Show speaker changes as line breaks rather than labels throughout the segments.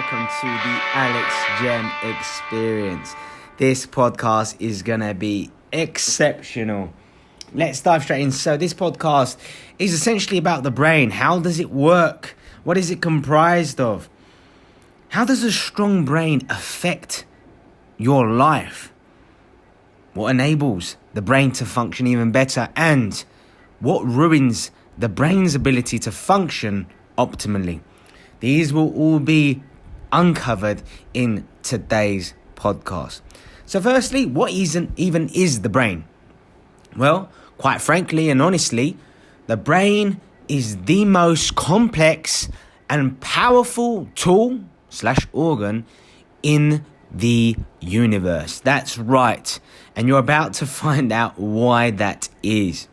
welcome to the Alex Gem Experience. This podcast is going to be exceptional. Let's dive straight in. So this podcast is essentially about the brain. How does it work? What is it comprised of? How does a strong brain affect your life? What enables the brain to function even better? And what ruins the brain's ability to function optimally? These will all be uncovered in today's podcast. So firstly, what even is the brain? Well, quite frankly and honestly, the brain is the most complex and powerful tool/organ in the universe. That's right. And you're about to find out why that is.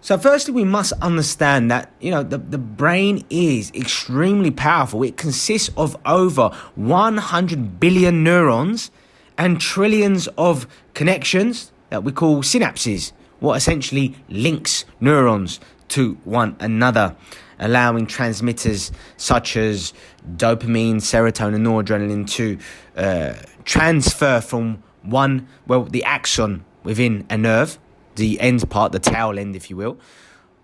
So firstly, we must understand that, the brain is extremely powerful. It consists of over 100 billion neurons and trillions of connections that we call synapses, what essentially links neurons to one another, allowing transmitters such as dopamine, serotonin, noradrenaline to transfer from the axon within a nerve, the end part, the tail end, if you will,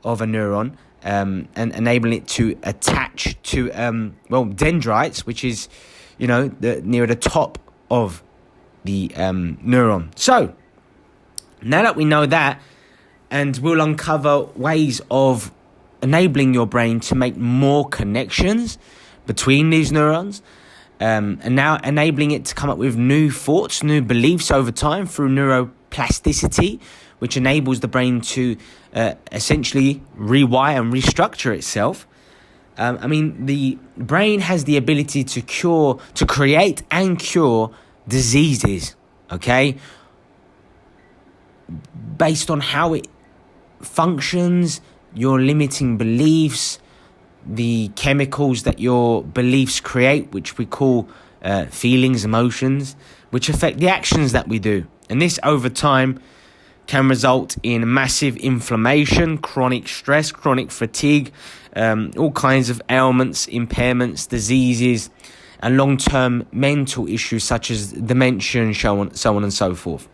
of a neuron, and enabling it to attach to, dendrites, which is, near the top of the neuron. So, now that we know that, and we'll uncover ways of enabling your brain to make more connections between these neurons, and now enabling it to come up with new thoughts, new beliefs over time through neuroplasticity, which enables the brain to essentially rewire and restructure itself. The brain has the ability to create and cure diseases, okay? Based on how it functions, your limiting beliefs, the chemicals that your beliefs create, which we call feelings, emotions, which affect the actions that we do. And this over time can result in massive inflammation, chronic stress, chronic fatigue, all kinds of ailments, impairments, diseases, and long-term mental issues such as dementia and so on and so forth.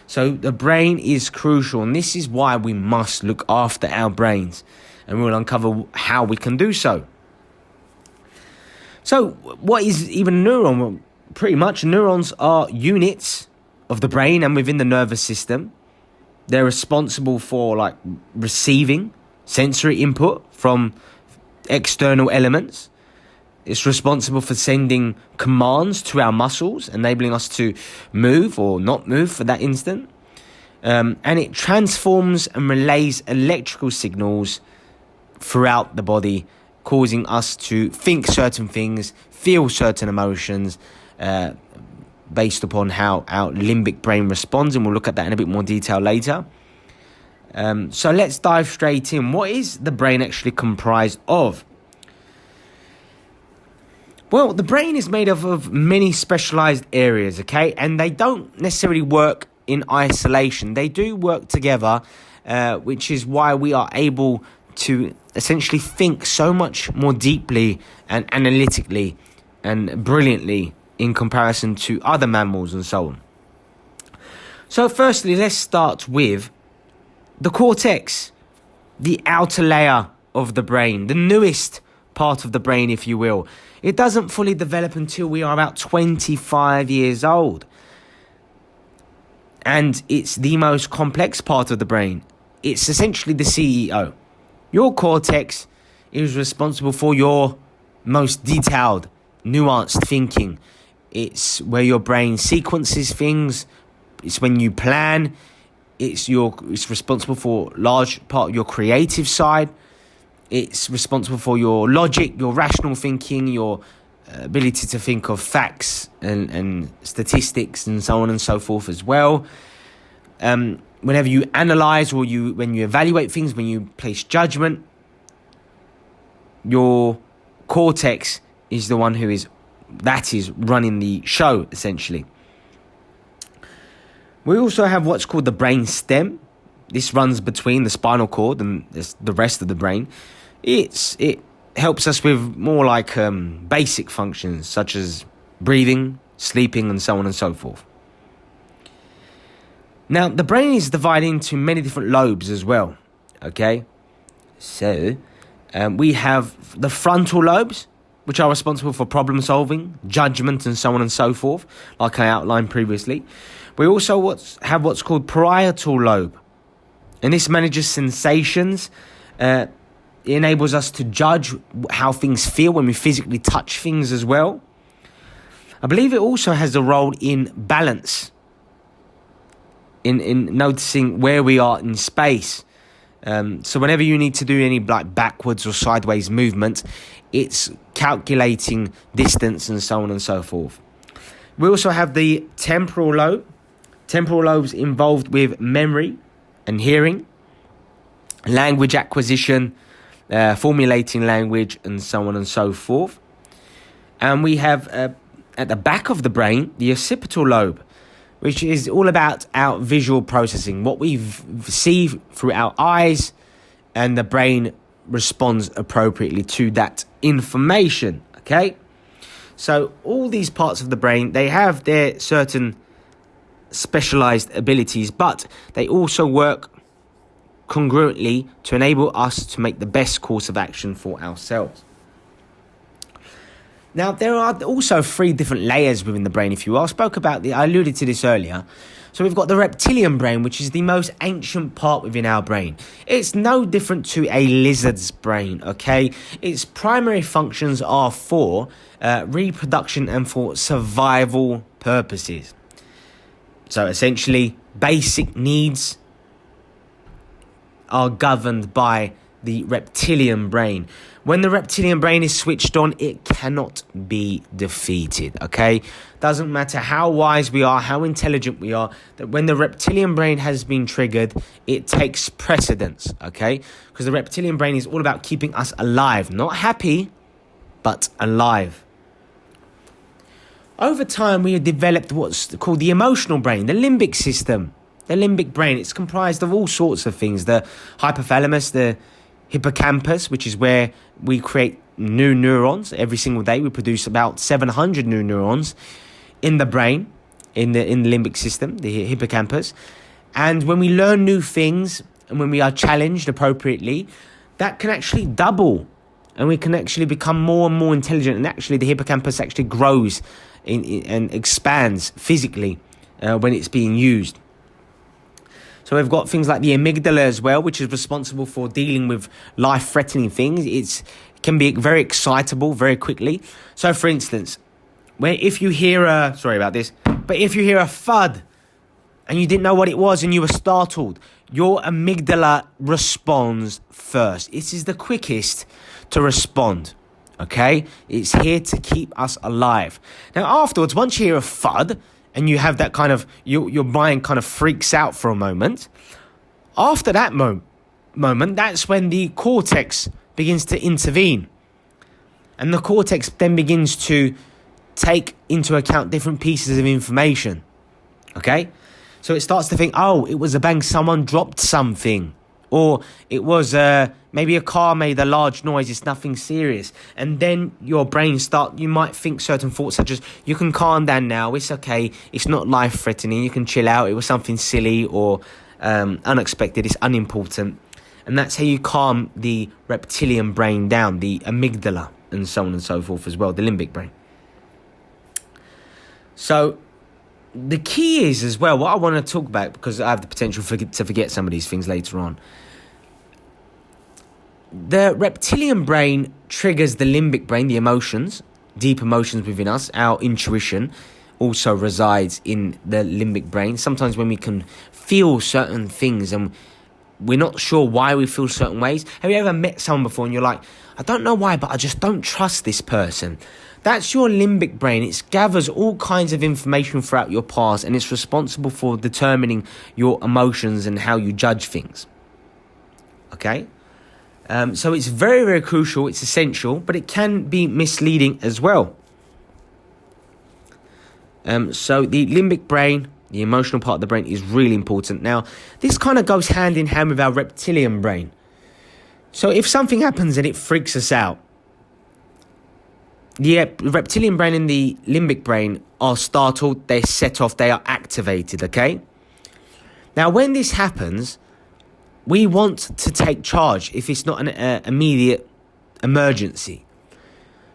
So the brain is crucial, and this is why we must look after our brains, and we'll uncover how we can do so. So what is even a neuron? Well, pretty much neurons are units of the brain and within the nervous system. They're responsible for receiving sensory input from external elements. It's responsible for sending commands to our muscles, enabling us to move or not move for that instant. And it transforms and relays electrical signals throughout the body, causing us to think certain things, feel certain emotions, based upon how our limbic brain responds, and we'll look at that in a bit more detail later. So let's dive straight in. What is the brain actually comprised of? Well, the brain is made up of many specialized areas, okay? And they don't necessarily work in isolation. They do work together, which is why we are able to essentially think so much more deeply and analytically and brilliantly in comparison to other mammals and so on. So firstly, let's start with the cortex, the outer layer of the brain, the newest part of the brain, if you will. It doesn't fully develop until we are about 25 years old. And it's the most complex part of the brain. It's essentially the CEO. Your cortex is responsible for your most detailed, nuanced thinking. It's where your brain sequences things. It's when you plan. It's responsible for large part of your creative side. It's responsible for your logic, your rational thinking, your ability to think of facts and statistics and so on and so forth as well. Whenever you analyze or when you evaluate things, when you place judgment, your cortex is the one that is running the show, essentially. We also have what's called the brain stem. This runs between the spinal cord and the rest of the brain. It helps us with more like basic functions such as breathing, sleeping, and so on and so forth. Now, the brain is divided into many different lobes as well, okay? So, we have the frontal lobes, which are responsible for problem solving, judgment, and so on and so forth, like I outlined previously. We also have what's called parietal lobe, and this manages sensations. It enables us to judge how things feel when we physically touch things as well. I believe it also has a role in balance, in noticing where we are in space. So whenever you need to do any like backwards or sideways movement, it's calculating distance and so on and so forth. We also have the temporal lobe. Temporal lobes involved with memory and hearing, language acquisition, formulating language, and so on and so forth. And we have at the back of the brain the occipital lobe, which is all about our visual processing, what we see through our eyes, and the brain responds appropriately to that information, okay? So all these parts of the brain, they have their certain specialized abilities, but they also work congruently to enable us to make the best course of action for ourselves. Now, there are also 3 different layers within the brain, if you will. I alluded to this earlier. So we've got the reptilian brain, which is the most ancient part within our brain. It's no different to a lizard's brain, okay? Its primary functions are for reproduction and for survival purposes. So essentially, basic needs are governed by the reptilian brain. When the reptilian brain is switched on, it cannot be defeated, okay? Doesn't matter how wise we are, how intelligent we are, that when the reptilian brain has been triggered, it takes precedence, okay? Because the reptilian brain is all about keeping us alive, not happy, but alive. Over time, we have developed what's called the emotional brain, the limbic system. The limbic brain, it's comprised of all sorts of things. The hypothalamus, the hippocampus, which is where we create new neurons. Every single day we produce about 700 new neurons in the brain, in the limbic system, the hippocampus. And when we learn new things and when we are challenged appropriately, that can actually double and we can actually become more and more intelligent. And actually the hippocampus actually grows and expands physically when it's being used. So we've got things like the amygdala as well, which is responsible for dealing with life-threatening things. It can be very excitable very quickly. So, for instance, if you hear a thud and you didn't know what it was and you were startled, your amygdala responds first. It is the quickest to respond, okay? It's here to keep us alive. Now, afterwards, once you hear a thud, and you have that kind of, your mind kind of freaks out for a moment. After that moment, that's when the cortex begins to intervene. And the cortex then begins to take into account different pieces of information. Okay? So it starts to think, oh, it was a bang, someone dropped something. Or it was maybe a car made a large noise, it's nothing serious. And then your brain you might think certain thoughts such as, you can calm down now, it's okay, it's not life-threatening, you can chill out, it was something silly or unexpected, it's unimportant. And that's how you calm the reptilian brain down, the amygdala, and so on and so forth as well, the limbic brain. So the key is as well, what I want to talk about, because I have the potential to forget some of these things later on. The reptilian brain triggers the limbic brain, the emotions, deep emotions within us. Our intuition also resides in the limbic brain. Sometimes when we can feel certain things and we're not sure why we feel certain ways. Have you ever met someone before and you're like, I don't know why, but I just don't trust this person? That's your limbic brain. It gathers all kinds of information throughout your past and it's responsible for determining your emotions and how you judge things. Okay? So it's very, very crucial. It's essential, but it can be misleading as well. So the limbic brain, the emotional part of the brain, is really important. Now, this kind of goes hand in hand with our reptilian brain. So if something happens and it freaks us out, the reptilian brain and the limbic brain are startled, they're set off, they are activated, okay? Now, when this happens, we want to take charge if it's not an immediate emergency.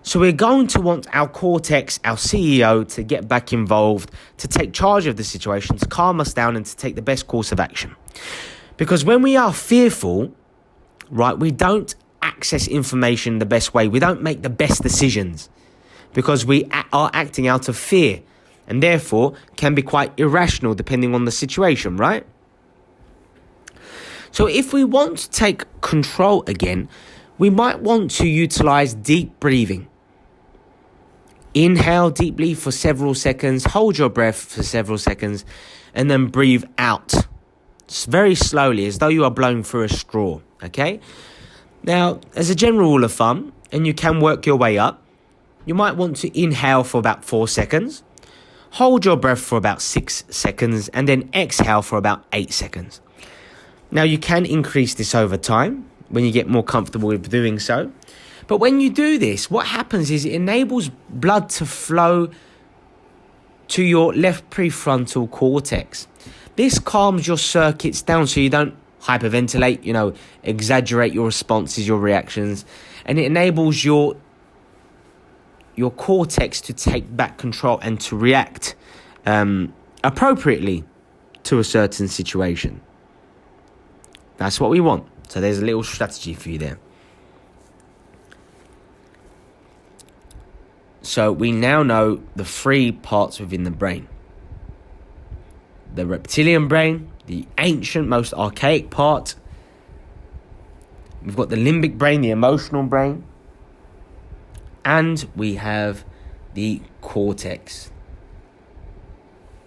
So we're going to want our cortex, our CEO, to get back involved, to take charge of the situation, to calm us down and to take the best course of action. Because when we are fearful, right, we don't access information the best way. We don't make the best decisions because we are acting out of fear and therefore can be quite irrational depending on the situation, right? So if we want to take control again, we might want to utilize deep breathing. Inhale deeply for several seconds, hold your breath for several seconds, and then breathe out very slowly, as though you are blowing through a straw, okay? Now, as a general rule of thumb, and you can work your way up, you might want to inhale for about 4 seconds, hold your breath for about 6 seconds, and then exhale for about 8 seconds. Now, you can increase this over time when you get more comfortable with doing so. But when you do this, what happens is it enables blood to flow to your left prefrontal cortex. This calms your circuits down so you don't hyperventilate, exaggerate your responses, your reactions. And it enables your cortex to take back control and to react appropriately to a certain situation. That's what we want. So there's a little strategy for you there. So we now know the 3 parts within the brain. The reptilian brain, the ancient, most archaic part. We've got the limbic brain, the emotional brain. And we have the cortex.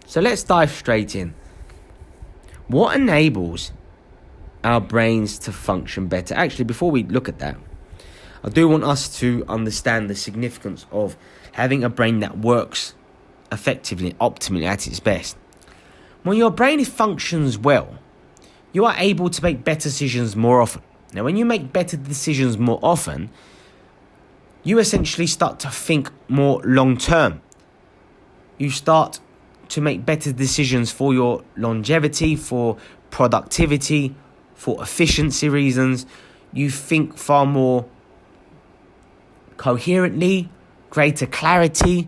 So let's dive straight in. What enables our brains to function better? Actually, before we look at that, I do want us to understand the significance of having a brain that works effectively, optimally, at its best. When your brain functions well, you are able to make better decisions more often. Now, when you make better decisions more often, you essentially start to think more long-term. You start to make better decisions for your longevity, for productivity, for efficiency reasons. You think far more coherently, greater clarity.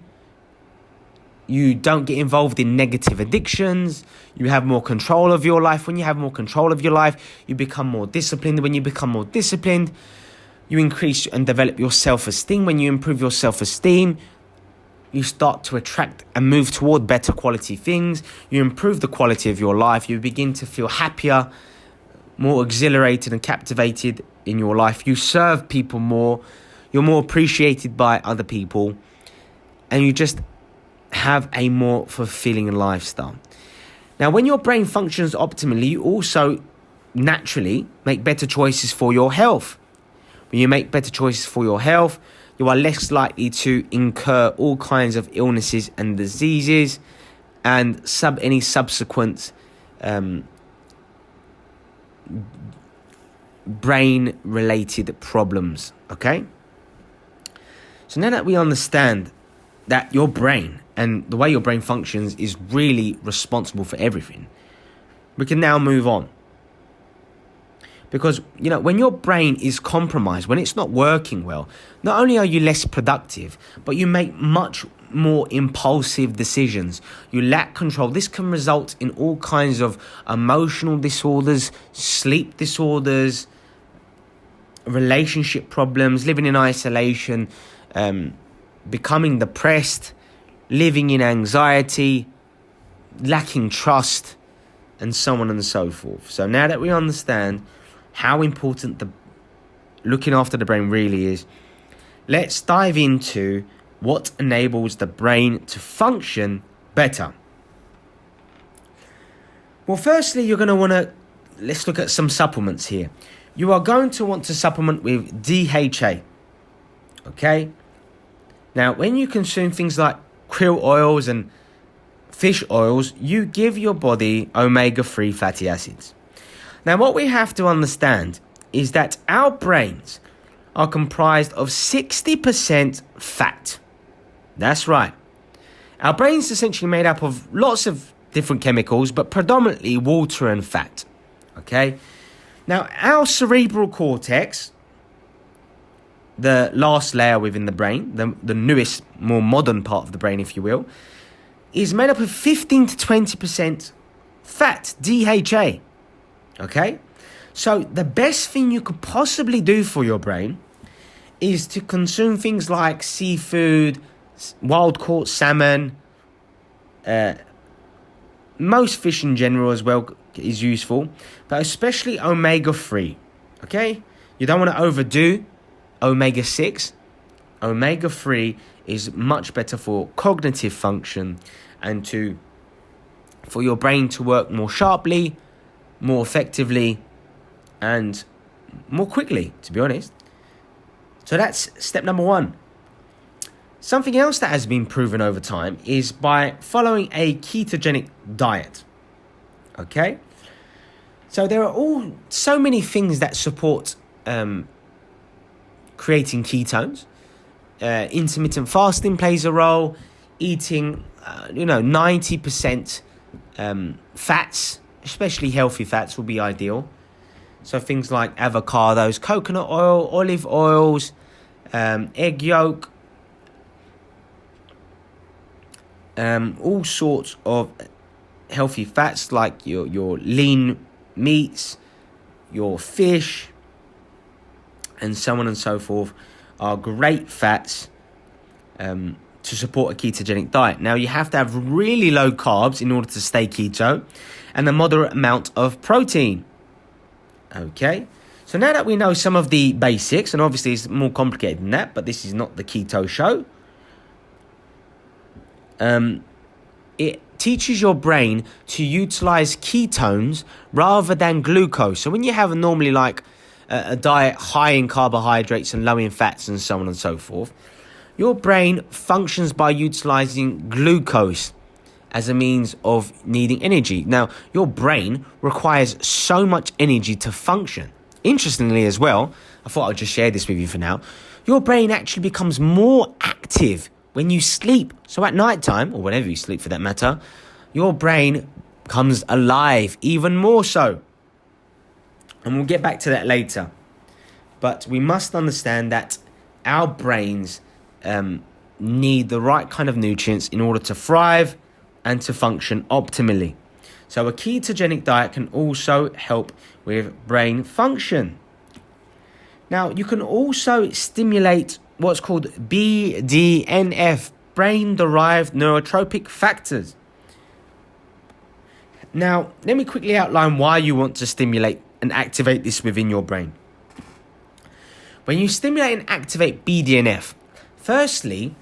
You don't get involved in negative addictions. You have more control of your life. When you have more control of your life, you become more disciplined. When you become more disciplined, you increase and develop your self-esteem. When you improve your self-esteem, you start to attract and move toward better quality things. You improve the quality of your life. You begin to feel happier, more exhilarated and captivated in your life. You serve people more. You're more appreciated by other people. And you just have a more fulfilling lifestyle. Now, when your brain functions optimally, you also naturally make better choices for your health. When you make better choices for your health, you are less likely to incur all kinds of illnesses and diseases and any subsequent brain-related problems, okay? So now that we understand that your brain and the way your brain functions is really responsible for everything, we can now move on. Because, when your brain is compromised, when it's not working well, not only are you less productive, but you make much more impulsive decisions. You lack control. This can result in all kinds of emotional disorders, sleep disorders, relationship problems, living in isolation, becoming depressed, living in anxiety, lacking trust, and so on and so forth. So now that we understand how important the looking after the brain really is, let's dive into what enables the brain to function better. Well, firstly, you're going to let's look at some supplements here. You are going to want to supplement with DHA. Okay? Now, when you consume things like krill oils and fish oils, you give your body omega-3 fatty acids. Now, what we have to understand is that our brains are comprised of 60% fat. That's right. Our brain's essentially made up of lots of different chemicals, but predominantly water and fat. Okay? Now, our cerebral cortex, the last layer within the brain, the newest, more modern part of the brain, if you will, is made up of 15 to 20% fat, DHA. Okay? So the best thing you could possibly do for your brain is to consume things like seafood, wild-caught salmon, most fish in general as well is useful, but especially omega-3, okay? You don't want to overdo omega-6. Omega-3 is much better for cognitive function and for your brain to work more sharply, more effectively, and more quickly, to be honest. So that's step number 1. Something else that has been proven over time is by following a ketogenic diet. Okay? So there are so many things that support creating ketones. Intermittent fasting plays a role. Eating, 90% fats, especially healthy fats, will be ideal. So things like avocados, coconut oil, olive oils, egg yolk, all sorts of healthy fats like your lean meats, your fish, and so on and so forth are great fats to support a ketogenic diet. Now, you have to have really low carbs in order to stay keto and a moderate amount of protein. Okay, so now that we know some of the basics, and obviously it's more complicated than that, but this is not the keto show. It teaches your brain to utilize ketones rather than glucose. So when you have normally like a diet high in carbohydrates and low in fats and so on and so forth, your brain functions by utilizing glucose as a means of needing energy. Now, your brain requires so much energy to function. Interestingly as well, I thought I'd just share this with you for now, your brain actually becomes more active when you sleep. So at night time, or whenever you sleep for that matter, your brain comes alive even more so. And we'll get back to that later. But we must understand that our brains need the right kind of nutrients in order to thrive and to function optimally. So a ketogenic diet can also help with brain function. Now, you can also stimulate what's called BDNF, brain-derived neurotropic factors. Now, let me quickly outline why you want to stimulate and activate this within your brain. When you stimulate and activate BDNF, firstly,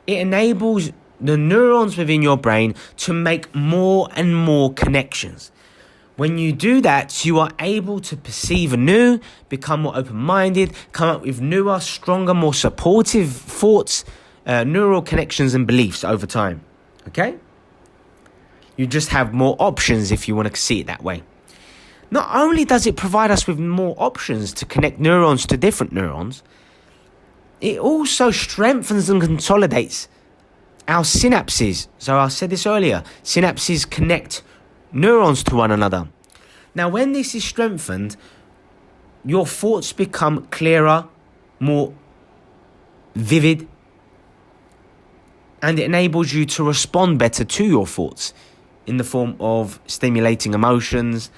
it enables the neurons within your brain to make more and more connections. When you do that, you are able to perceive anew, become more open-minded, come up with newer, stronger, more supportive thoughts, neural connections and beliefs over time. Okay? You just have more options if you want to see it that way. Not only does it provide us with more options to connect neurons to different neurons, it also strengthens and consolidates our synapses. So I said this earlier, synapses connect neurons to one another. Now, when this is strengthened, your thoughts become clearer, more vivid, and it enables you to respond better to your thoughts in the form of stimulating emotions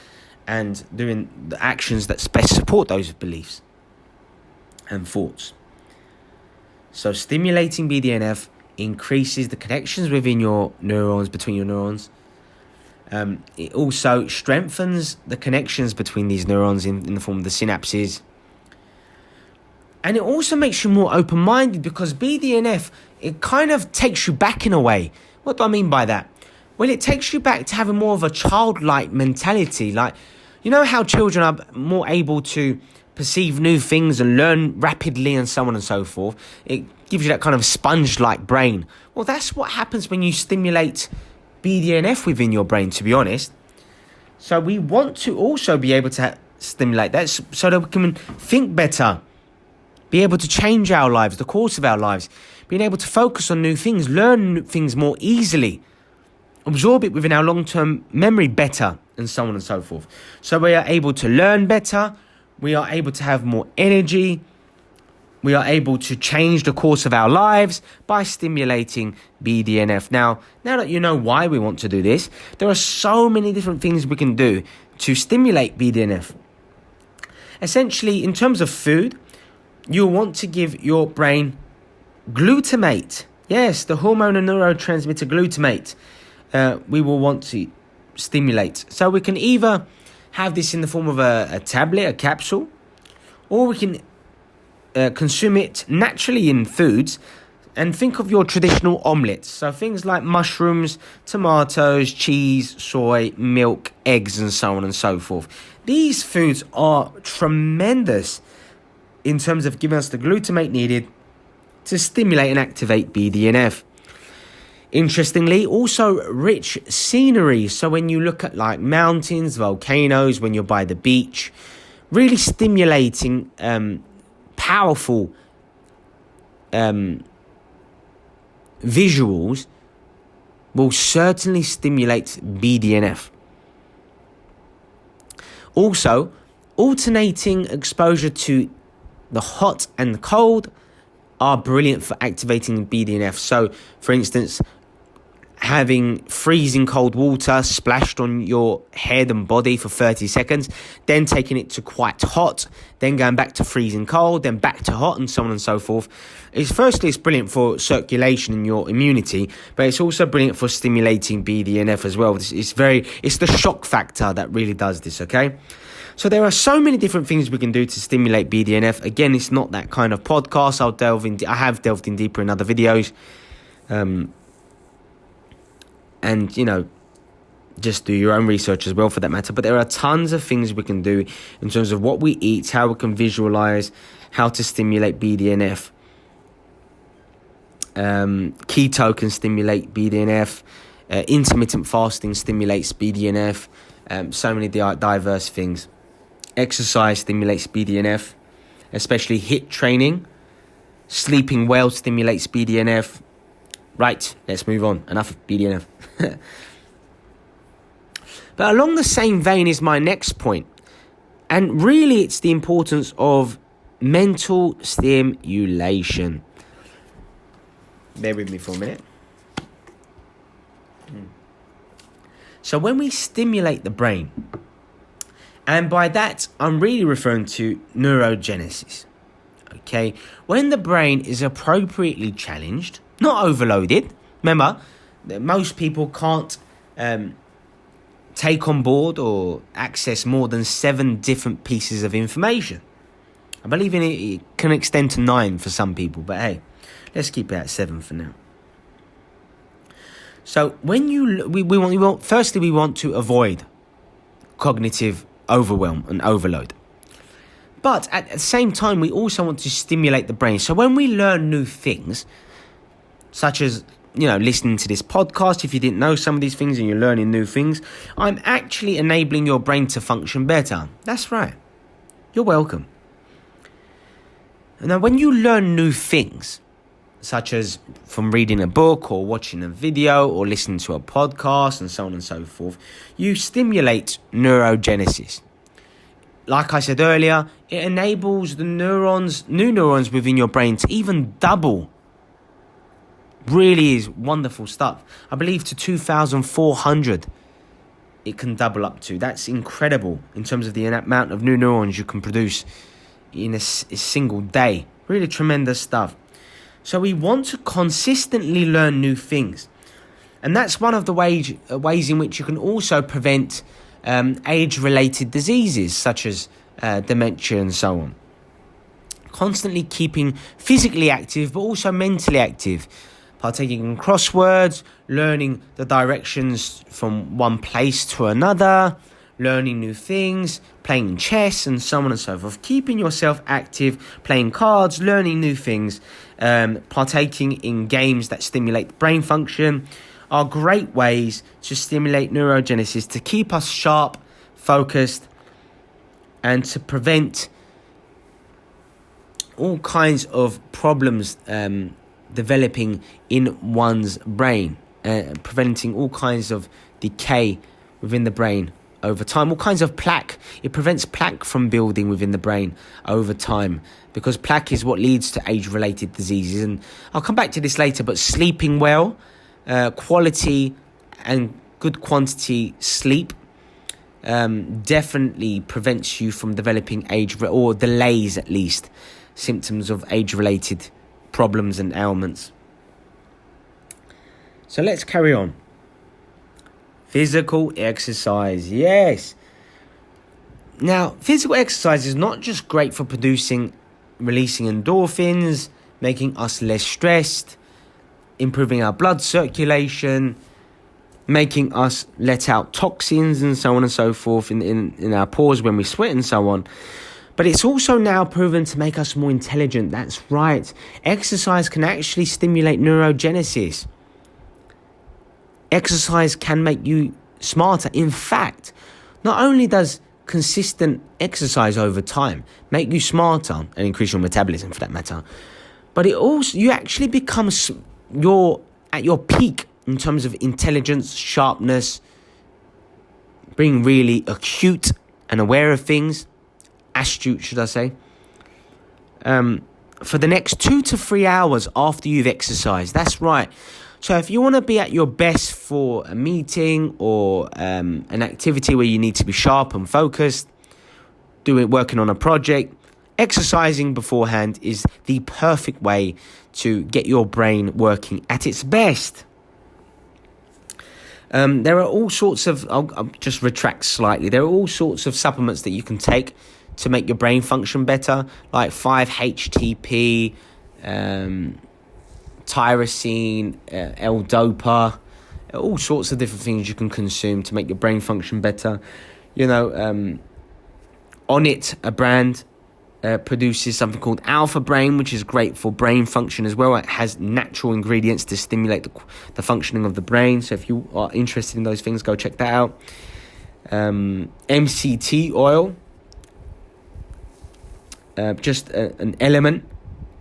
and doing the actions that best support those beliefs and thoughts. So stimulating BDNF increases the connections within your neurons, between your neurons. It also strengthens the connections between these neurons in the form of the synapses. And it also makes you more open-minded because BDNF, it kind of takes you back in a way. What do I mean by that? Well, it takes you back to having more of a childlike mentality. Like, you know how children are more able to perceive new things and learn rapidly and so on and so forth. It gives you that kind of sponge-like brain. Well, that's what happens when you stimulate BDNF within your brain, to be honest. So we want to also be able to stimulate that so that we can think better, be able to change our lives, the course of our lives, being able to focus on new things, learn things more easily, absorb it within our long-term memory better, and so on and so forth. So we are able to learn better, we are able to have more energy, we are able to change the course of our lives by stimulating BDNF. Now that you know why we want to do this, there are so many different things we can do to stimulate BDNF. Essentially, in terms of food, you'll want to give your brain glutamate. Yes, the hormone and neurotransmitter glutamate. We will want to stimulate. So we can either have this in the form of a tablet, a capsule, or we can consume it naturally in foods. And think of your traditional omelets. So things like mushrooms, tomatoes, cheese, soy, milk, eggs, and so on and so forth. These foods are tremendous in terms of giving us the glutamate needed to stimulate and activate BDNF. Interestingly, also rich scenery. So when you look at like mountains, volcanoes, when you're by the beach, really stimulating powerful visuals will certainly stimulate BDNF. Also, alternating exposure to the hot and the cold are brilliant for activating BDNF. So, for instance, having freezing cold water splashed on your head and body for 30 seconds, then taking it to quite hot, then going back to freezing cold, then back to hot, and so on and so forth. It's brilliant for circulation and your immunity, but it's also brilliant for stimulating BDNF as well. It's the shock factor that really does this, okay? So there are so many different things we can do to stimulate BDNF. Again, it's not that kind of podcast. I have delved in deeper in other videos. And, just do your own research as well for that matter. But there are tons of things we can do in terms of what we eat, how we can visualize, how to stimulate BDNF. Keto can stimulate BDNF. Intermittent fasting stimulates BDNF. So many diverse things. Exercise stimulates BDNF, especially HIIT training. Sleeping well stimulates BDNF. Right, let's move on. Enough of BDNF. But along the same vein is my next point. And really it's the importance of mental stimulation. Bear with me for a minute. So when we stimulate the brain, and by that I'm really referring to neurogenesis. Okay, when the brain is appropriately challenged, not overloaded. Remember, that most people can't take on board or access more than 7 different pieces of information. I believe it can extend to 9 for some people, but hey, let's keep it at 7 for now. So when we want to avoid cognitive overwhelm and overload. But at the same time, we also want to stimulate the brain. So when we learn new things, such as, listening to this podcast, if you didn't know some of these things and you're learning new things, I'm actually enabling your brain to function better. That's right. You're welcome. Now, when you learn new things, such as from reading a book or watching a video or listening to a podcast and so on and so forth, you stimulate neurogenesis. Like I said earlier, it enables the new neurons within your brain to even double. Really is wonderful stuff. I believe to 2,400 it can double up to. That's incredible in terms of the amount of new neurons you can produce in a single day. Really tremendous stuff. So we want to consistently learn new things. And that's one of the ways in which you can also prevent age-related diseases such as dementia and so on. Constantly keeping physically active but also mentally active. Partaking in crosswords, learning the directions from one place to another, learning new things, playing chess and so on and so forth. Keeping yourself active, playing cards, learning new things, partaking in games that stimulate brain function are great ways to stimulate neurogenesis, to keep us sharp, focused, and to prevent all kinds of problems developing in one's brain, preventing all kinds of decay within the brain over time, all kinds of plaque. It prevents plaque from building within the brain over time, because plaque is what leads to age-related diseases. And I'll come back to this later, but sleeping well, quality and good quantity sleep definitely prevents you from developing or delays at least symptoms of age-related problems and ailments. So let's carry on. Physical exercise, yes. Now, physical exercise is not just great for releasing endorphins, making us less stressed, improving our blood circulation, making us let out toxins and so on and so forth in our pores when we sweat and so on. But it's also now proven to make us more intelligent. That's right. Exercise can actually stimulate neurogenesis. Exercise can make you smarter. In fact, not only does consistent exercise over time make you smarter and increase your metabolism for that matter, but you actually become at your peak in terms of intelligence, sharpness, being really acute and aware of things, astute, should I say, for the next 2 to 3 hours after you've exercised. That's right. So if you want to be at your best for a meeting or an activity where you need to be sharp and focused, working on a project, exercising beforehand is the perfect way to get your brain working at its best. There are all sorts of, I'll just retract slightly, there are all sorts of supplements that you can take to make your brain function better, like 5-HTP, tyrosine, L-Dopa, all sorts of different things you can consume to make your brain function better. Onnit, a brand, produces something called Alpha Brain, which is great for brain function as well. It has natural ingredients to stimulate the functioning of the brain. So if you are interested in those things, go check that out. MCT oil, just an element,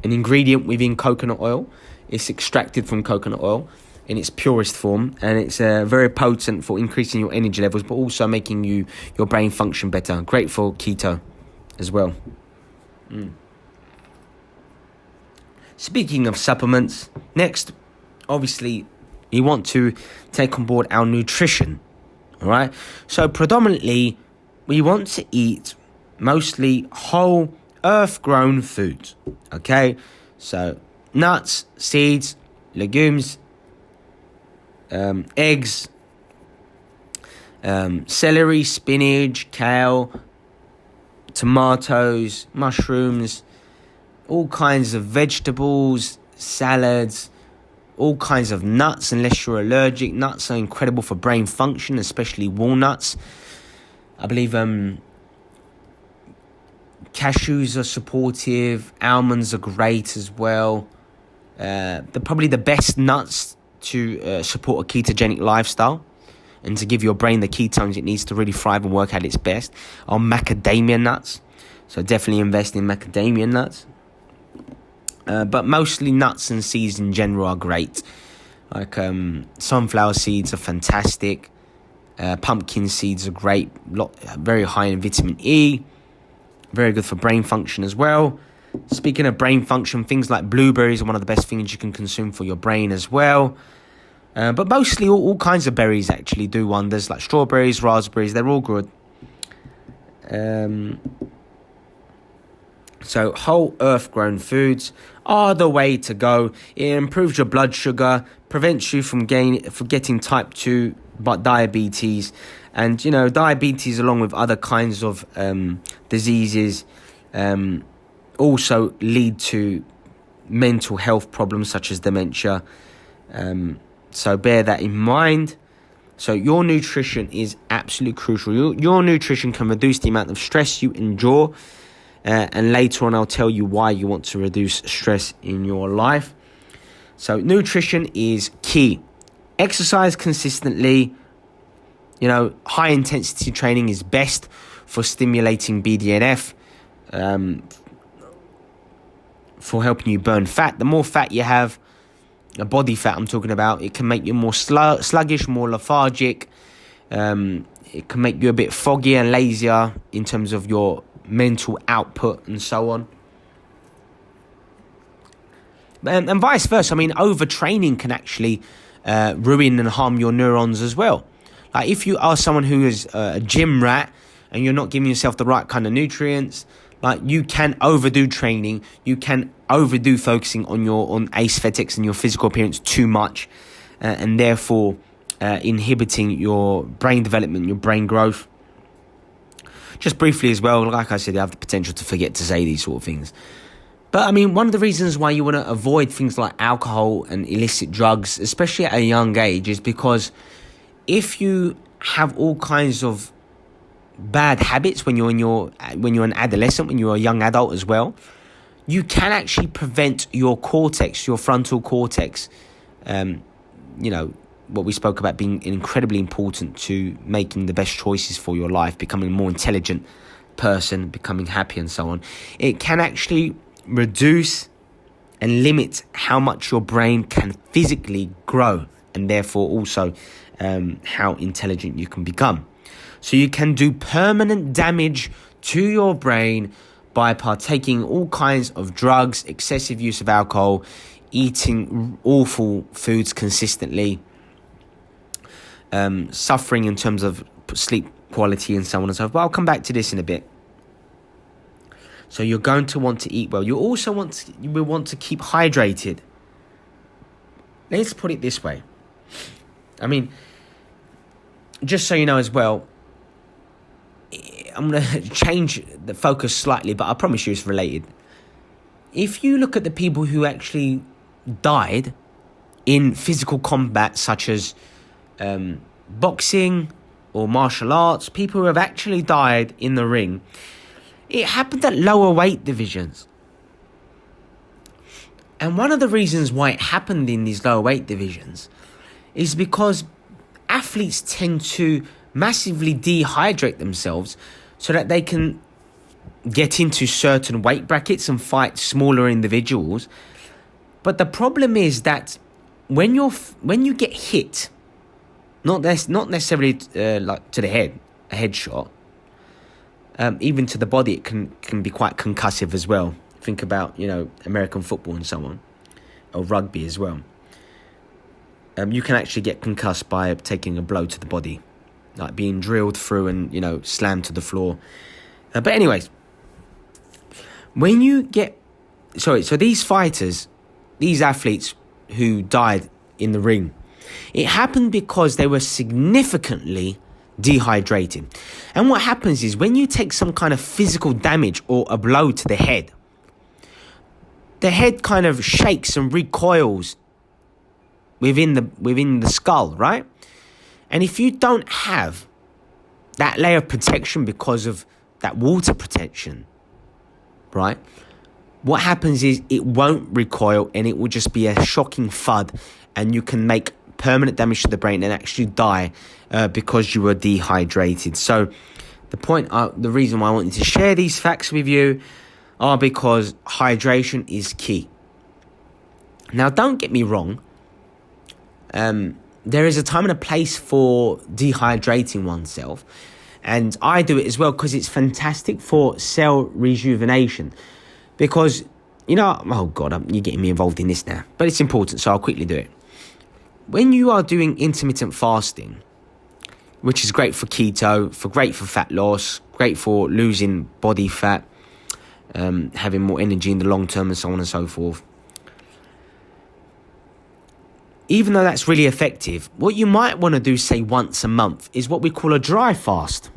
an ingredient within coconut oil. It's extracted from coconut oil in its purest form, and it's very potent for increasing your energy levels, but also making your brain function better. Great for keto as well. Speaking of supplements, next, obviously, you want to take on board our nutrition. All right. So predominantly, we want to eat mostly whole earth-grown foods. Okay. So nuts, seeds, legumes, eggs, celery, spinach, kale, tomatoes, mushrooms, all kinds of vegetables, salads, all kinds of nuts, unless you're allergic. Nuts are incredible for brain function, especially walnuts. I believe cashews are supportive, almonds are great as well. They're probably the best nuts to support a ketogenic lifestyle and to give your brain the ketones it needs to really thrive and work at its best are macadamia nuts. So definitely invest in macadamia nuts. But mostly nuts and seeds in general are great. Like sunflower seeds are fantastic. Pumpkin seeds are great. Very high in vitamin E. Very good for brain function as well. Speaking of brain function, things like blueberries are one of the best things you can consume for your brain as well. But mostly all kinds of berries actually do wonders, like strawberries, raspberries, they're all good. So whole earth-grown foods are the way to go. It improves your blood sugar, prevents you from getting type 2 diabetes. And, diabetes along with other kinds of diseases also lead to mental health problems such as dementia. So bear that in mind. So your nutrition is absolutely crucial. Your nutrition can reduce the amount of stress you endure. And later on, I'll tell you why you want to reduce stress in your life. So nutrition is key. Exercise consistently. High intensity training is best for stimulating BDNF. for helping you burn fat. The more fat you have, body fat I'm talking about, it can make you more sluggish, more lethargic. It can make you a bit foggier and lazier in terms of your mental output and so on. And vice versa. I mean, overtraining can actually ruin and harm your neurons as well. Like if you are someone who is a gym rat and you're not giving yourself the right kind of nutrients, like you can overdo training, you can overdo focusing on aesthetics and your physical appearance too much, and therefore inhibiting your brain development, your brain growth. Just briefly as well, like I said, you have the potential to forget to say these sort of things. But I mean, one of the reasons why you want to avoid things like alcohol and illicit drugs, especially at a young age, is because if you have all kinds of bad habits when you're an adolescent, when you're a young adult as well, you can actually prevent your cortex, your frontal cortex, what we spoke about being incredibly important to making the best choices for your life, becoming a more intelligent person, becoming happy and so on. It can actually reduce and limit how much your brain can physically grow, and therefore also how intelligent you can become. So you can do permanent damage to your brain by partaking all kinds of drugs, excessive use of alcohol, eating awful foods consistently, suffering in terms of sleep quality and so on and so forth. But I'll come back to this in a bit. So you're going to want to eat well. You also will want to keep hydrated. Let's put it this way. I mean, just so you know as well, I'm going to change the focus slightly, but I promise you it's related. If you look at the people who actually died in physical combat, such as boxing or martial arts, people who have actually died in the ring, it happened at lower weight divisions. And one of the reasons why it happened in these lower weight divisions is because athletes tend to massively dehydrate themselves so that they can get into certain weight brackets and fight smaller individuals. But the problem is that when you get hit, not necessarily like to the head, a headshot, even to the body, it can be quite concussive as well. Think about, American football and so on, or rugby as well. You can actually get concussed by taking a blow to the body, like being drilled through and, slammed to the floor. But anyways, when you get... so these fighters, these athletes who died in the ring, it happened because they were significantly dehydrated. And what happens is when you take some kind of physical damage or a blow to the head kind of shakes and recoils within the skull, right? And if you don't have that layer of protection because of that water protection, right, what happens is it won't recoil and it will just be a shocking thud, and you can make permanent damage to the brain and actually die because you were dehydrated. So the reason why I wanted to share these facts with you are because hydration is key. Now, don't get me wrong. There is a time and a place for dehydrating oneself. And I do it as well because it's fantastic for cell rejuvenation. Because, oh God, you're getting me involved in this now. But it's important, so I'll quickly do it. When you are doing intermittent fasting, which is great for keto, great for fat loss, great for losing body fat, having more energy in the long term and so on and so forth. Even though that's really effective, what you might want to do, say once a month, is what we call a dry fast.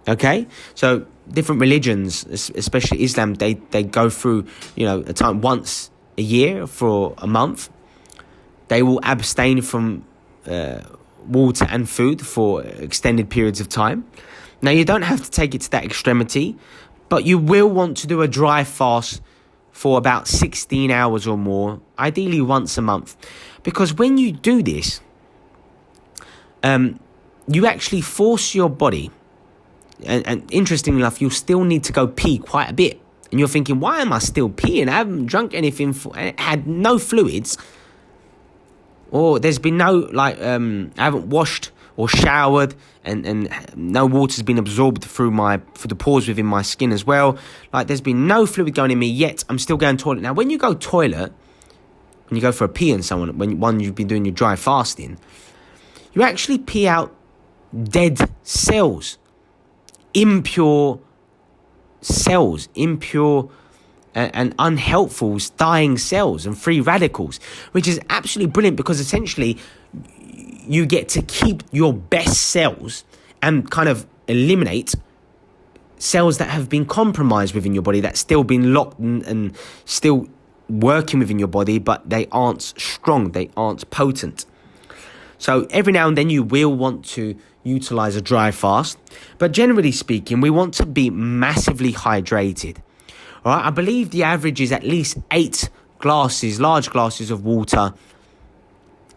Okay? So different religions, especially Islam, they go through, a time once a year for a month. They will abstain from water and food for extended periods of time. Now, you don't have to take it to that extremity, but you will want to do a dry fast for about 16 hours or more, ideally once a month. Because when you do this, you actually force your body, and interestingly enough, you'll still need to go pee quite a bit and you're thinking, why am I still peeing? I haven't drunk anything, had no fluids, or there's been no, I haven't washed or showered, and no water's been absorbed through the pores within my skin as well. Like, there's been no fluid going in me, yet I'm still going to toilet. Now, when you go toilet, when you go for a pee in someone, when you've been doing your dry fasting, you actually pee out dead cells, impure cells, impure and unhelpful dying cells and free radicals, which is absolutely brilliant, because essentially you get to keep your best cells and kind of eliminate cells that have been compromised within your body, that's still been locked and still working within your body, but they aren't strong, they aren't potent. So every now and then you will want to utilize a dry fast, but generally speaking, we want to be massively hydrated. All right, I believe the average is at least 8 glasses, large glasses of water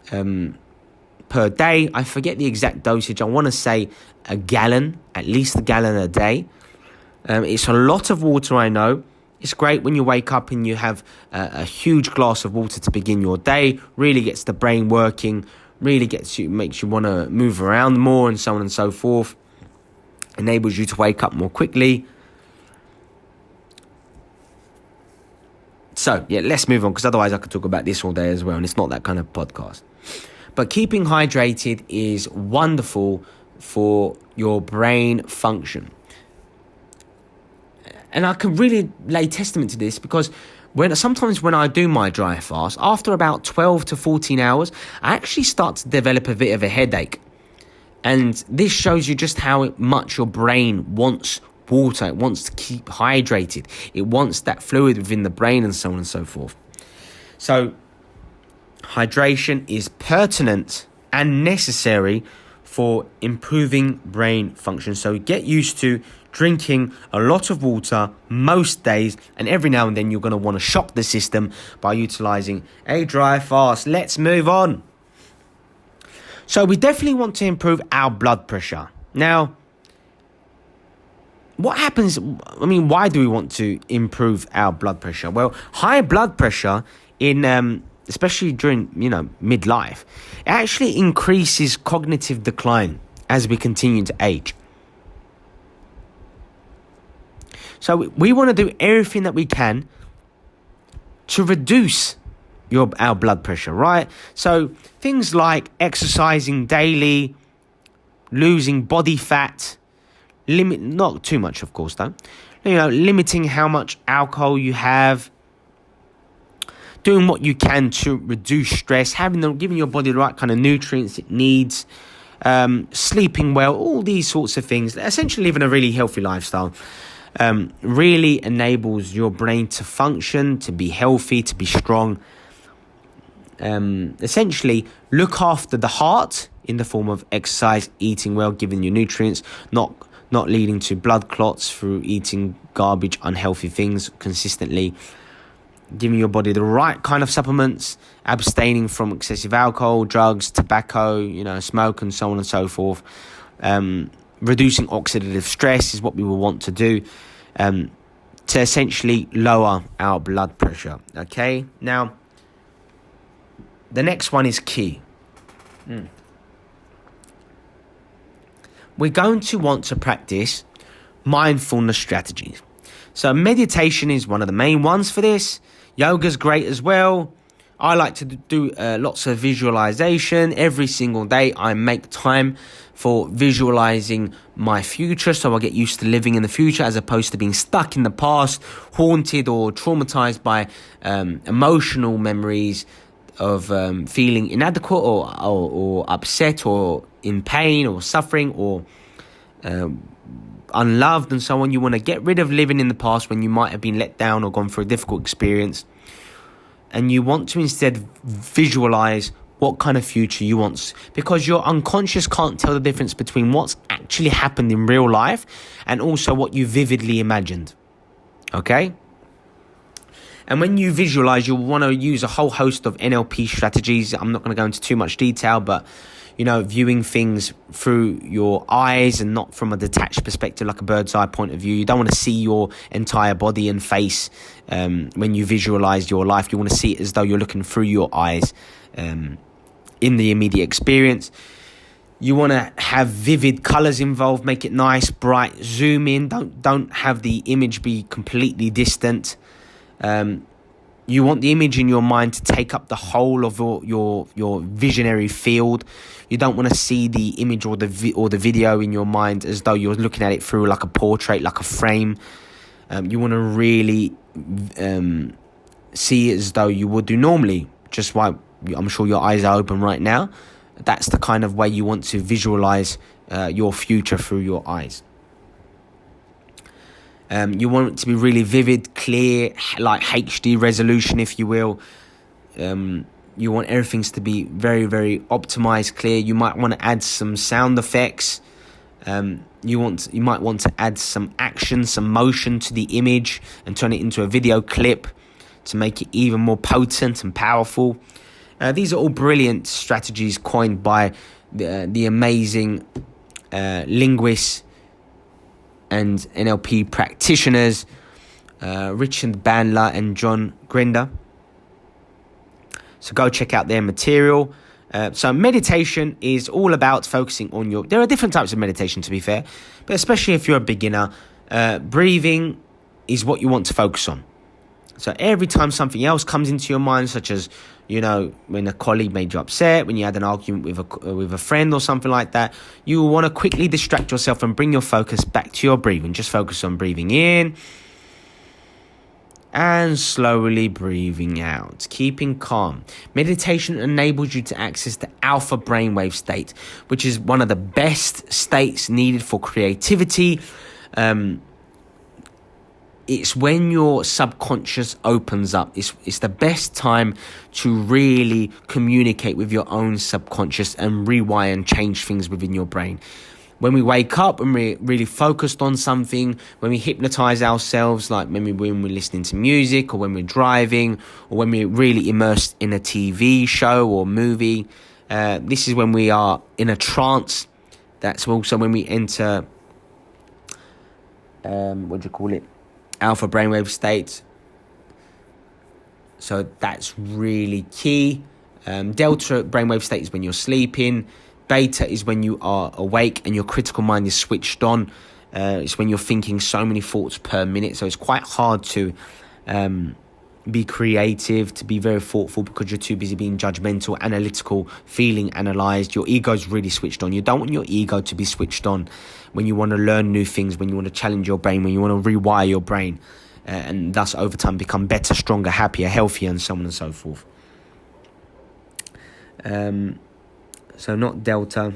per day. I forget the exact dosage. I want to say a gallon, at least a gallon a day. It's a lot of water, I know. It's great when you wake up and you have a huge glass of water to begin your day. Really gets the brain working. Really makes you want to move around more, and so on and so forth. Enables you to wake up more quickly. So, yeah, let's move on, because otherwise I could talk about this all day as well, and it's not that kind of podcast. But keeping hydrated is wonderful for your brain function. And I can really lay testament to this, because sometimes when I do my dry fast, after about 12 to 14 hours, I actually start to develop a bit of a headache. And this shows you just how much your brain wants water. It wants to keep hydrated. It wants that fluid within the brain, and so on and so forth. So hydration is pertinent and necessary for improving brain function. So get used to drinking a lot of water most days, and every now and then you're going to want to shock the system by utilizing a dry fast. Let's move on. So we definitely want to improve our blood pressure. Now, what happens? I mean, why do we want to improve our blood pressure? Well, high blood pressure especially during, midlife, it actually increases cognitive decline as we continue to age. So we want to do everything that we can to reduce our blood pressure, right? So things like exercising daily, losing body fat, not too much, of course, though. Limiting how much alcohol you have, doing what you can to reduce stress, giving your body the right kind of nutrients it needs, sleeping well, all these sorts of things. Essentially living a really healthy lifestyle really enables your brain to function, to be healthy, to be strong. Essentially look after the heart in the form of exercise, eating well, giving you nutrients, not leading to blood clots through eating garbage, unhealthy things consistently. Giving your body the right kind of supplements, abstaining from excessive alcohol, drugs, tobacco, smoke, and so on and so forth. Reducing oxidative stress is what we will want to do to essentially lower our blood pressure. Okay, now the next one is key. We're going to want to practice mindfulness strategies. So meditation is one of the main ones for this. Yoga's great as well. I like to do lots of visualization. Every single day I make time for visualizing my future, so I get used to living in the future as opposed to being stuck in the past, haunted or traumatized by emotional memories of feeling inadequate or upset or in pain or suffering or unloved and so on. You want to get rid of living in the past when you might have been let down or gone through a difficult experience, and you want to instead visualize what kind of future you want, because your unconscious can't tell the difference between what's actually happened in real life and also what you vividly imagined. Okay? And when you visualize, you'll want to use a whole host of NLP strategies. I'm not going to go into too much detail, but, viewing things through your eyes and not from a detached perspective, like a bird's eye point of view. You don't want to see your entire body and face when you visualize your life. You want to see it as though you're looking through your eyes in the immediate experience. You want to have vivid colors involved, make it nice, bright, zoom in. Don't have the image be completely distant. You want the image in your mind to take up the whole of your visionary field. You don't want to see the image or the video in your mind as though you're looking at it through like a portrait, like a frame. You want to really see it as though you would do normally, just why I'm sure your eyes are open right now. That's the kind of way you want to visualize your future through your eyes. You want it to be really vivid, clear, like HD resolution, if you will. You want everything to be very, very optimized, clear. You might want to add some sound effects. You might want to add some action, some motion to the image and turn it into a video clip to make it even more potent and powerful. These are all brilliant strategies coined by the amazing linguists and NLP practitioners, Richard Bandler and John Grinder. So go check out their material. So meditation is all about focusing on there are different types of meditation, to be fair, but especially if you're a beginner, breathing is what you want to focus on. So every time something else comes into your mind, such as, when a colleague made you upset, when you had an argument with a friend or something like that, you want to quickly distract yourself and bring your focus back to your breathing. Just focus on breathing in and slowly breathing out, keeping calm. Meditation enables you to access the alpha brainwave state, which is one of the best states needed for creativity. It's when your subconscious opens up. It's the best time to really communicate with your own subconscious and rewire and change things within your brain. When we wake up and we're really focused on something, when we hypnotize ourselves, like when we're listening to music or when we're driving or when we're really immersed in a TV show or movie, this is when we are in a trance. That's also when we enter, alpha brainwave states. So that's really key. Delta brainwave state is when you're sleeping. Beta is when you are awake and your critical mind is switched on. It's when you're thinking so many thoughts per minute. So it's quite hard to be creative, to be very thoughtful, because you're too busy being judgmental, analytical, feeling analysed. Your ego's really switched on. You don't want your ego to be switched on when you want to learn new things, when you want to challenge your brain, when you want to rewire your brain, and thus over time become better, stronger, happier, healthier, and so on and so forth. So not Delta.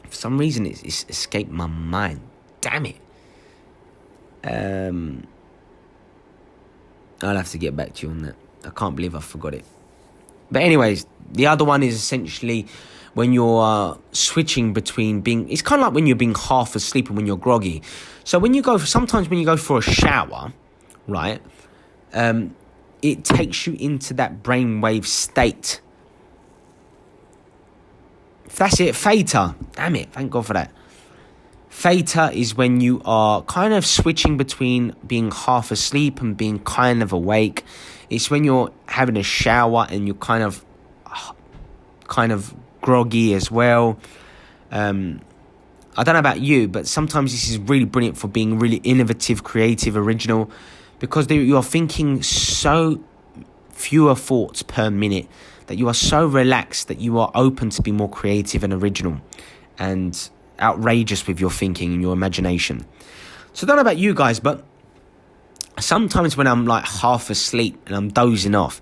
For some reason, it's escaped my mind. Damn it. I'll have to get back to you on that. I can't believe I forgot it. But anyways, the other one is essentially when you're switching between it's kind of like when you're being half asleep and when you're groggy. So sometimes when you go for a shower, right, it takes you into that brainwave state. That's it, theta. Damn it, thank God for that. Theta is when you are kind of switching between being half asleep and being kind of awake. It's when you're having a shower and you're kind of groggy as well. I don't know about you, but sometimes this is really brilliant for being really innovative, creative, original, because you're thinking so fewer thoughts per minute, that you are so relaxed that you are open to be more creative and original and outrageous with your thinking and your imagination. So I don't know about you guys, but sometimes when I'm like half asleep and I'm dozing off,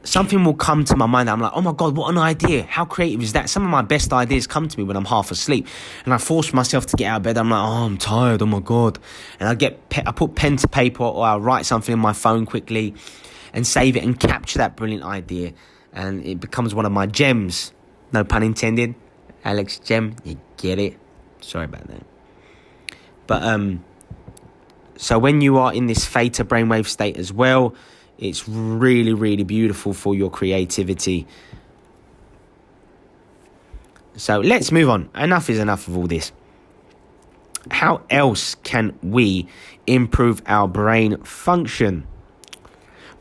something will come to my mind. I'm like, oh my God, what an idea. How creative is that? Some of my best ideas come to me when I'm half asleep. And I force myself to get out of bed. I'm like, oh, I'm tired. Oh my God. And I put pen to paper, or I'll write something in my phone quickly and save it and capture that brilliant idea. And it becomes one of my gems. No pun intended. Alex Gem, you get it? Sorry about that. But so when you are in this theta brainwave state as well, It's really, really beautiful for your creativity. So let's move on. Enough is enough of all this. How else can we improve our brain function?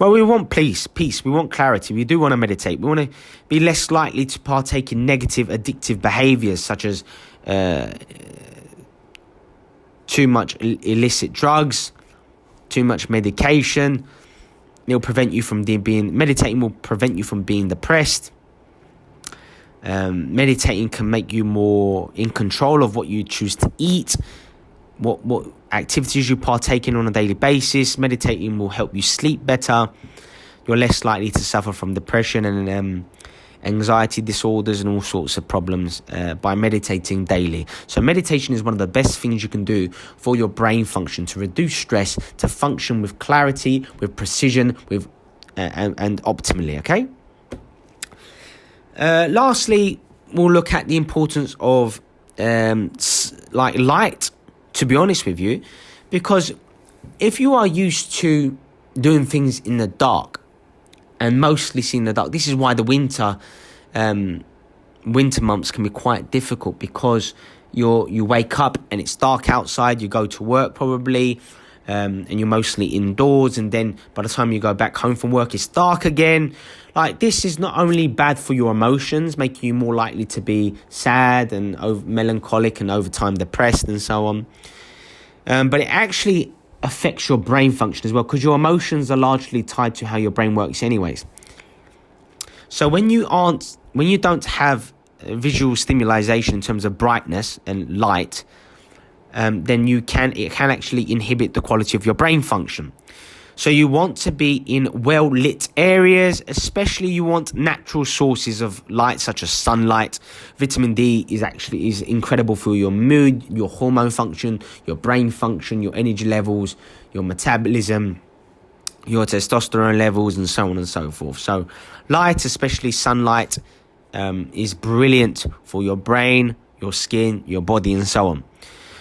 Well, we want peace. We want clarity. We do want to meditate. We want to be less likely to partake in negative, addictive behaviors such as too much illicit drugs, too much medication. Meditating will prevent you from being depressed. Meditating can make you more in control of what you choose to eat, what activities you partake in on a daily basis. Meditating will help you sleep better. You're less likely to suffer from depression and anxiety disorders and all sorts of problems by meditating daily. So meditation is one of the best things you can do for your brain function, to reduce stress, to function with clarity, with precision, and optimally, okay? Lastly, we'll look at the importance of light, to be honest with you, because if you are used to doing things in the dark and mostly seeing the dark, this is why the winter months can be quite difficult, because you wake up and it's dark outside, you go to work probably, and you're mostly indoors, and then by the time you go back home from work, it's dark again. Like, this is not only bad for your emotions, making you more likely to be sad and melancholic and over time depressed and so on, but it actually affects your brain function as well, because your emotions are largely tied to how your brain works anyways. So when you don't have visual stimulation in terms of brightness and light, then it can actually inhibit the quality of your brain function. So you want to be in well-lit areas, especially you want natural sources of light such as sunlight. Vitamin D is incredible for your mood, your hormone function, your brain function, your energy levels, your metabolism, your testosterone levels, and so on and so forth. So light, especially sunlight, is brilliant for your brain, your skin, your body, and so on.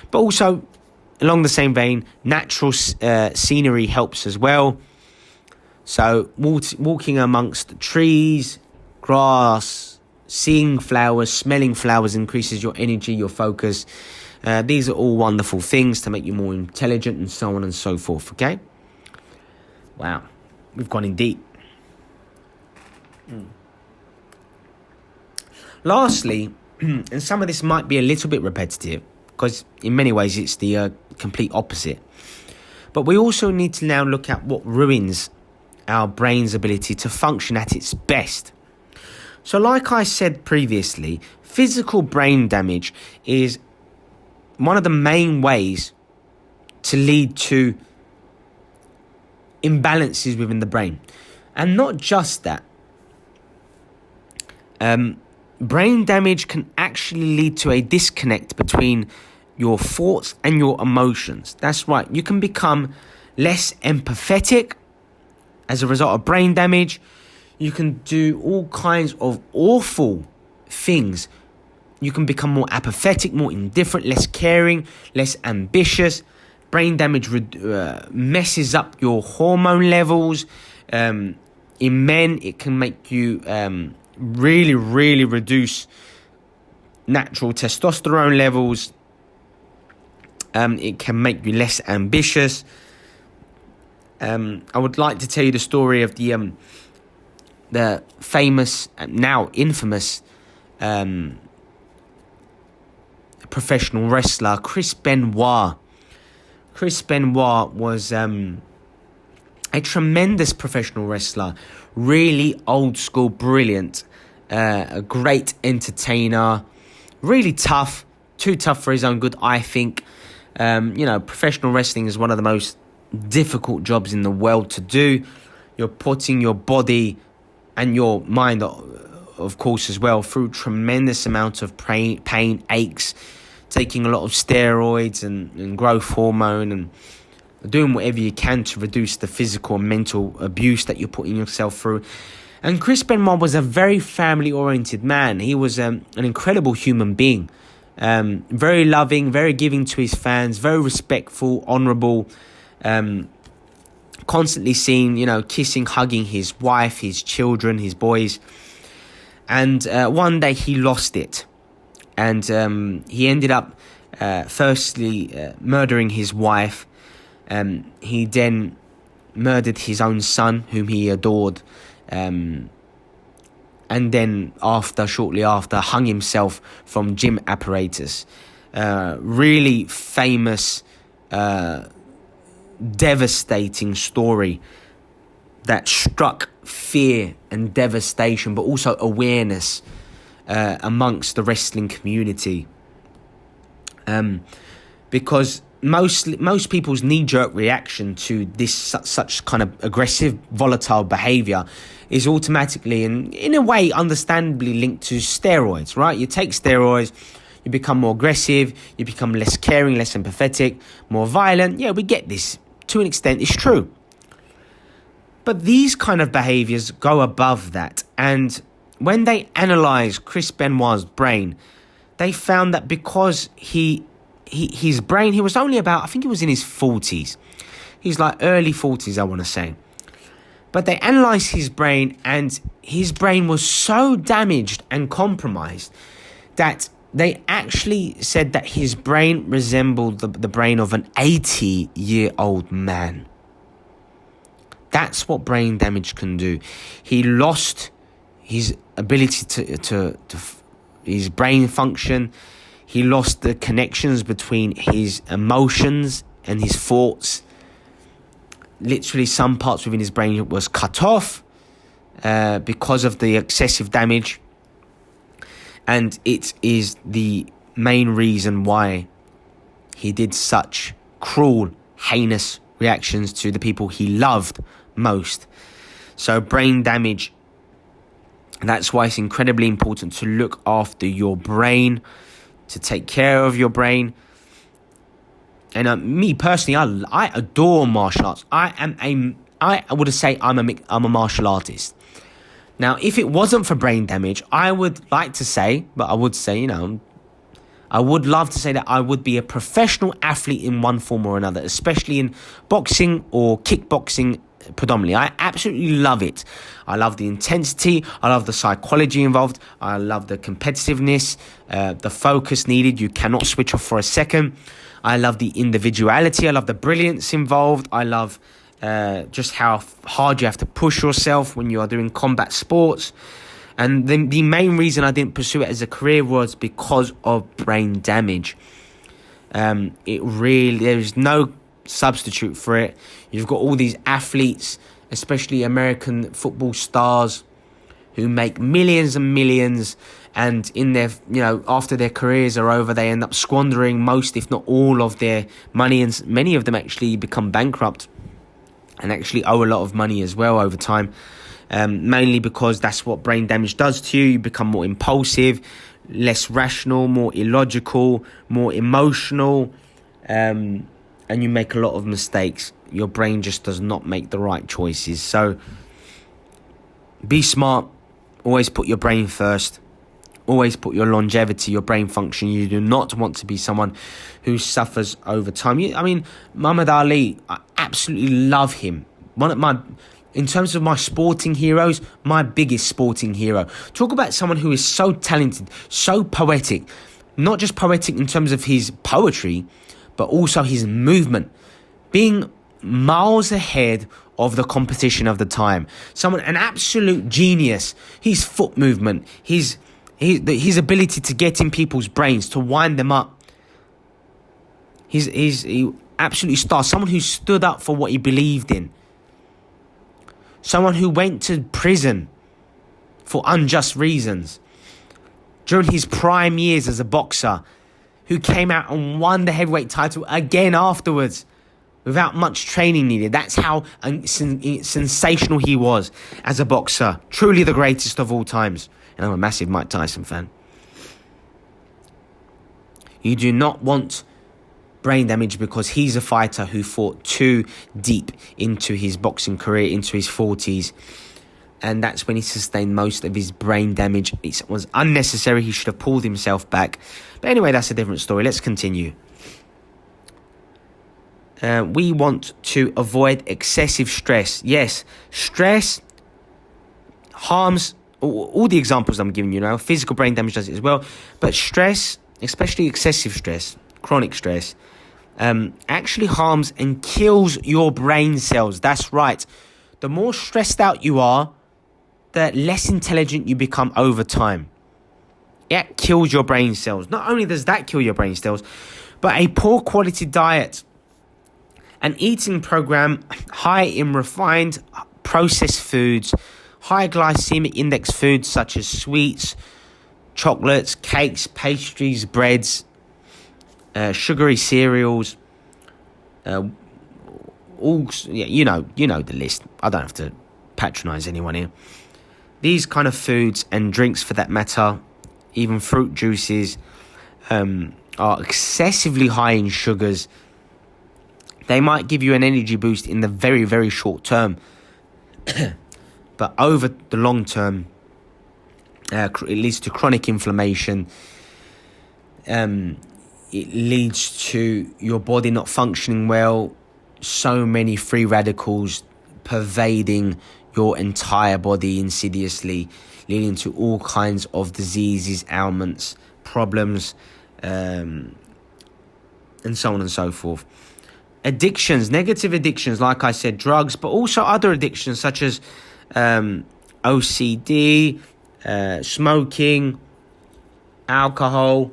But also, along the same vein, natural scenery helps as well. So walking amongst trees, grass, seeing flowers, smelling flowers increases your energy, your focus. These are all wonderful things to make you more intelligent and so on and so forth, okay? Wow, we've gone in deep. Lastly, and some of this might be a little bit repetitive, because in many ways it's the complete opposite. But we also need to now look at what ruins our brain's ability to function at its best. So like I said previously, physical brain damage is one of the main ways to lead to imbalances within the brain. And not just that. Brain damage can actually lead to a disconnect between your thoughts and your emotions. That's right. You can become less empathetic as a result of brain damage. You can do all kinds of awful things. You can become more apathetic, more indifferent, less caring, less ambitious. Brain damage messes up your hormone levels. In men, it can make you really, really reduce natural testosterone levels. It can make you less ambitious. I would like to tell you the story of the famous, now infamous, professional wrestler Chris Benoit. Chris Benoit was a tremendous professional wrestler, really old school, brilliant, a great entertainer, really tough, too tough for his own good, I think. Professional wrestling is one of the most difficult jobs in the world to do. You're putting your body and your mind, of course, as well, through tremendous amounts of pain, aches, taking a lot of steroids and growth hormone, and doing whatever you can to reduce the physical and mental abuse that you're putting yourself through. And Chris Benoit was a very family-oriented man. He was an incredible human being. Very loving, very giving to his fans, very respectful, honourable, constantly seen, kissing, hugging his wife, his children, his boys. And one day he lost it. And he ended up firstly murdering his wife. He then murdered his own son, whom he adored. And then shortly after, hung himself from gym apparatus. Really famous, devastating story that struck fear and devastation, but also awareness amongst the wrestling community. Because most people's knee-jerk reaction to this such kind of aggressive, volatile behavior is automatically and in a way understandably linked to steroids, right? You take steroids, you become more aggressive, you become less caring, less empathetic, more violent. Yeah, we get this. To an extent, it's true. But these kind of behaviors go above that. And when they analyzed Chris Benoit's brain, they found that because his brain, he was only about, I think he was in his 40s. He's like early 40s, I want to say. But they analysed his brain, and his brain was so damaged and compromised that they actually said that his brain resembled the brain of an 80-year-old man. That's what brain damage can do. He lost his ability to his brain function. He lost the connections between his emotions and his thoughts. Literally, some parts within his brain was cut off because of the excessive damage. And it is the main reason why he did such cruel, heinous reactions to the people he loved most. So brain damage, that's why it's incredibly important to look after your brain, to take care of your brain. And me personally, I adore martial arts. I would say I'm a martial artist. Now, if it wasn't for brain damage, I would like to say, but I would say, I would love to say that I would be a professional athlete in one form or another, especially in boxing or kickboxing predominantly. I absolutely love it. I love the intensity. I love the psychology involved. I love the competitiveness, the focus needed. You cannot switch off for a second. I love the individuality. I love the brilliance involved. I love just how hard you have to push yourself when you are doing combat sports. And the main reason I didn't pursue it as a career was because of brain damage. There's no substitute for it. You've got all these athletes, especially American football stars, who make millions and millions, and in their, after their careers are over, they end up squandering most, if not all, of their money, and many of them actually become bankrupt and actually owe a lot of money as well over time, mainly because that's what brain damage does to you. You become more impulsive, less rational, more illogical, more emotional, and you make a lot of mistakes. Your brain just does not make the right choices. So be smart. Always put your brain first. Always put your longevity, your brain function. You do not want to be someone who suffers over time. Muhammad Ali, I absolutely love him. In terms of my sporting heroes, my biggest sporting hero. Talk about someone who is so talented, so poetic. Not just poetic in terms of his poetry, but also his movement. Being miles ahead of the competition of the time. An absolute genius. His foot movement, his ability to get in people's brains, to wind them up. He absolutely star. Someone who stood up for what he believed in. Someone who went to prison for unjust reasons. During his prime years as a boxer, who came out and won the heavyweight title again afterwards without much training needed. That's how sensational he was as a boxer. Truly the greatest of all times. And I'm a massive Mike Tyson fan. You do not want brain damage because he's a fighter who fought too deep into his boxing career, into his 40s. And that's when he sustained most of his brain damage. It was unnecessary. He should have pulled himself back. But anyway, that's a different story. Let's continue. we want to avoid excessive stress. Yes, stress harms all the examples I'm giving you now. Physical brain damage does it as well. But stress, especially excessive stress, chronic stress, actually harms and kills your brain cells. That's right. The more stressed out you are, the less intelligent you become over time. It kills your brain cells. Not only does that kill your brain cells, but a poor quality diet, an eating program high in refined processed foods, high glycemic index foods such as sweets, chocolates, cakes, pastries, breads, sugary cereals, you know the list. I don't have to patronize anyone here. These kind of foods and drinks, for that matter, even fruit juices, are excessively high in sugars. They might give you an energy boost in the very, very short term, but over the long term, it leads to chronic inflammation. It leads to your body not functioning well. So many free radicals pervading your entire body insidiously, leading to all kinds of diseases, ailments, problems, and so on and so forth. Addictions, negative addictions, like I said, drugs, but also other addictions such as OCD, smoking, alcohol,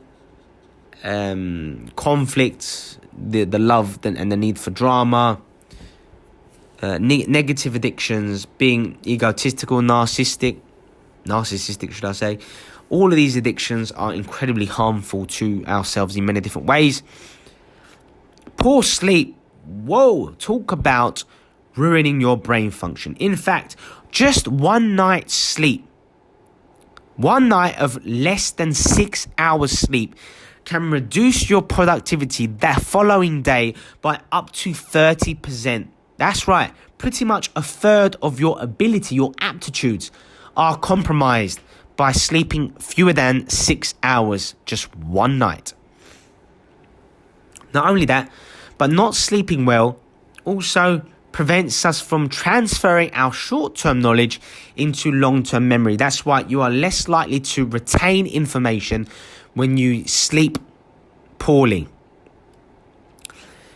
conflict, the love and the need for drama, negative addictions, being egotistical, narcissistic should I say. All of these addictions are incredibly harmful to ourselves in many different ways. Poor sleep, talk about ruining your brain function. In fact, just one night's sleep, one night of less than 6 hours sleep can reduce your productivity that following day by up to 30%. That's right, pretty much a third of your ability, your aptitudes, are compromised by sleeping fewer than 6 hours just one night. Not only that, but not sleeping well also prevents us from transferring our short-term knowledge into long-term memory. That's why you are less likely to retain information when you sleep poorly.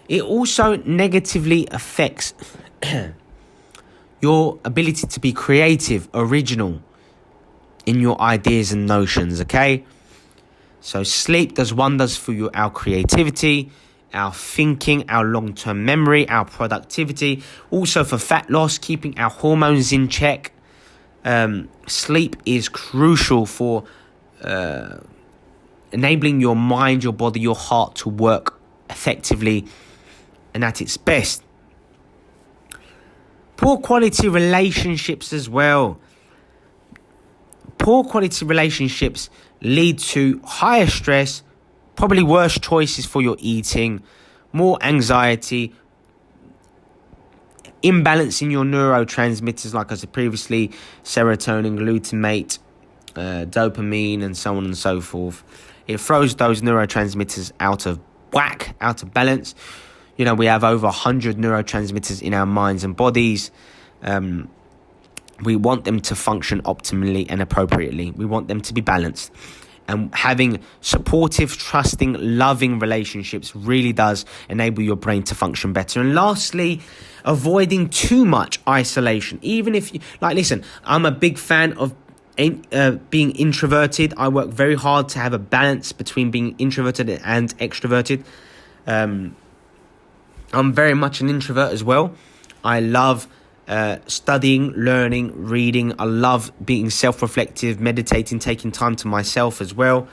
It also negatively affects your ability to be creative, original in your ideas and notions, okay? So sleep does wonders for our creativity, our thinking, our long-term memory, our productivity. Also for fat loss, keeping our hormones in check. Sleep is crucial for enabling your mind, your body, your heart to work effectively and at its best. Poor quality relationships as well. Poor quality relationships lead to higher stress, probably worse choices for your eating, more anxiety, imbalance in your neurotransmitters, like I said previously, serotonin, glutamate, dopamine, and so on and so forth. It throws those neurotransmitters out of whack, out of balance. You know, we have over 100 neurotransmitters in our minds and bodies. We want them to function optimally and appropriately. We want them to be balanced. And having supportive, trusting, loving relationships really does enable your brain to function better. And lastly, avoiding too much isolation. Even if you, listen, I'm a big fan of being introverted. I work very hard to have a balance between being introverted and extroverted. I'm very much an introvert as well. I love studying, learning, reading. I love being self-reflective, meditating, taking time to myself as well.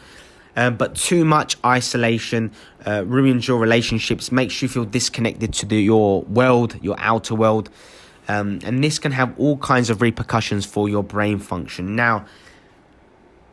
But too much isolation ruins your relationships, makes you feel disconnected to your world, your outer world. And this can have all kinds of repercussions for your brain function. Now,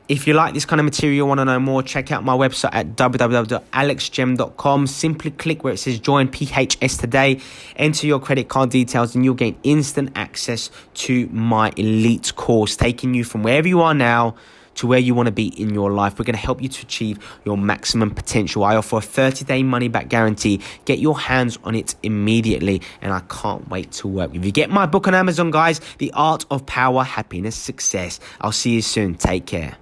if you like this kind of material, want to know more, check out my website at www.alexgem.com. Simply click where it says join PHS today, enter your credit card details, and you'll gain instant access to my elite course, taking you from wherever you are now to where you want to be in your life. We're going to help you to achieve your maximum potential. I offer a 30-day money-back guarantee. Get your hands on it immediately, and I can't wait to work with you. Get my book on Amazon, guys. The Art of Power, Happiness, Success. I'll see you soon. Take care.